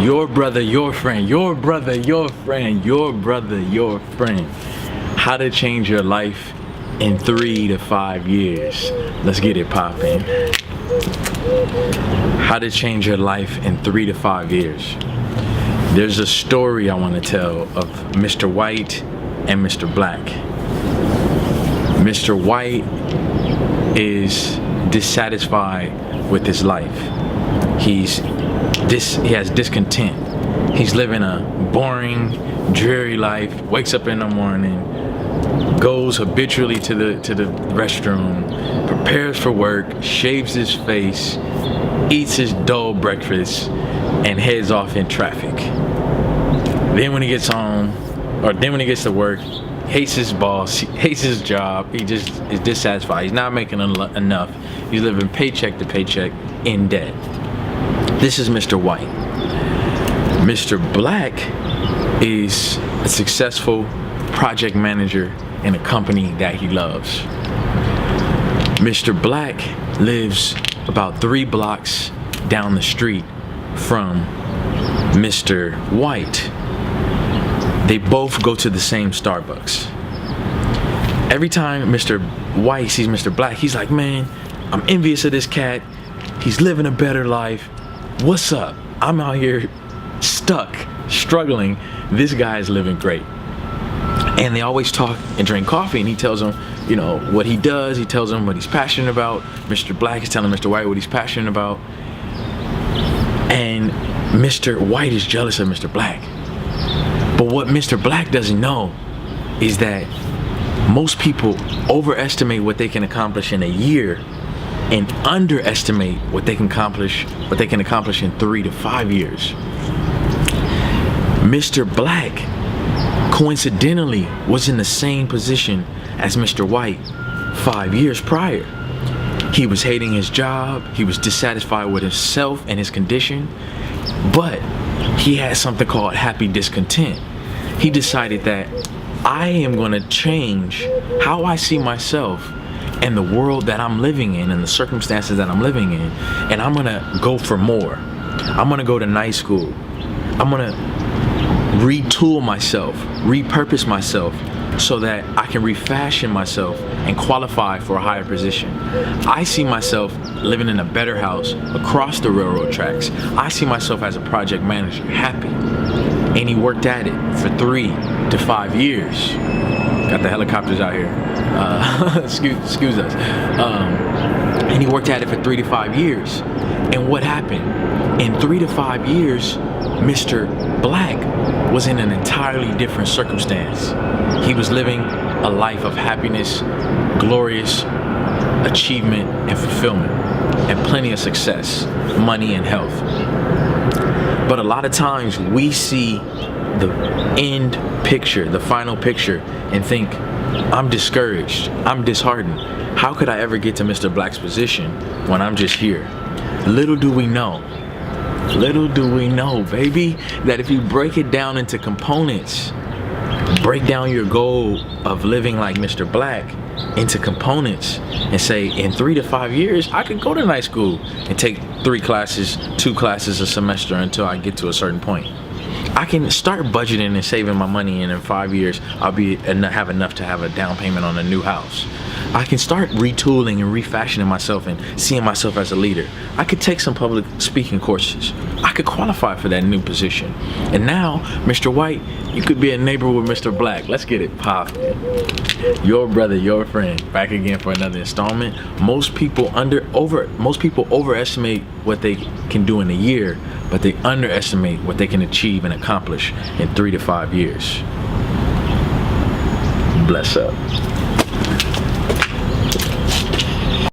Your brother, your friend, your brother, your friend, your brother, your friend. How to change your life in 3 to 5 years. Let's get it poppin'. How to change your life in 3 to 5 years. There's a story I want to tell of Mr. White and Mr. Black. Mr. White is dissatisfied with his life. He has discontent. He's living a boring, dreary life, wakes up in the morning, goes habitually to the restroom, prepares for work, shaves his face, eats his dull breakfast, and heads off in traffic. Then when he gets home, or then when he gets to work, hates his boss, hates his job, he just is dissatisfied. He's not making enough. He's living paycheck to paycheck in debt. This is Mr. White. Mr. Black is a successful project manager in a company that he loves. Mr. Black lives about 3 blocks down the street from Mr. White. They both go to the same Starbucks. Every time Mr. White sees Mr. Black, he's like, man, I'm envious of this cat. He's living a better life. What's up? I'm out here stuck, struggling. This guy is living great. And they always talk and drink coffee, and he tells them, you know, what he does. He tells them what he's passionate about. Mr. Black is telling Mr. White what he's passionate about. And Mr. White is jealous of Mr. Black. But what Mr. Black doesn't know is that most people overestimate what they can accomplish in a year and underestimate what they can accomplish in 3 to 5 years. Mr. Black coincidentally was in the same position as Mr. White 5 years prior. He was hating his job, he was dissatisfied with himself and his condition, but he had something called happy discontent. He decided that I am going to change how I see myself and the world that I'm living in and the circumstances that I'm living in, and I'm going to go for more. I'm going to go to night school. I'm going to retool myself, repurpose myself so that I can refashion myself and qualify for a higher position. I see myself living in a better house across the railroad tracks. I see myself as a project manager, happy. And he worked at it for 3 to 5 years. Got the helicopters out here. Excuse us. And he worked at it for 3 to 5 years. And what happened? In 3 to 5 years, Mr. Black was in an entirely different circumstance. He was living a life of happiness, glorious achievement and fulfillment, and plenty of success, money and health. But a lot of times we see the end picture, the final picture, and think, I'm discouraged, I'm disheartened. How could I ever get to Mr. Black's position when I'm just here? Little do we know, baby, that if you break it down into components, break down your goal of living like Mr. Black into components and say, in 3 to 5 years, I could go to night school and take 3 classes, 2 classes a semester until I get to a certain point. I can start budgeting and saving my money, and in 5 years, I'll have enough to have a down payment on a new house. I can start retooling and refashioning myself and seeing myself as a leader. I could take some public speaking courses. I could qualify for that new position. And now, Mr. White, you could be a neighbor with Mr. Black. Let's get it poppin'. Your brother, your friend, back again for another installment. Most people overestimate what they can do in a year, but they underestimate what they can achieve and accomplish in 3 to 5 years. Bless up.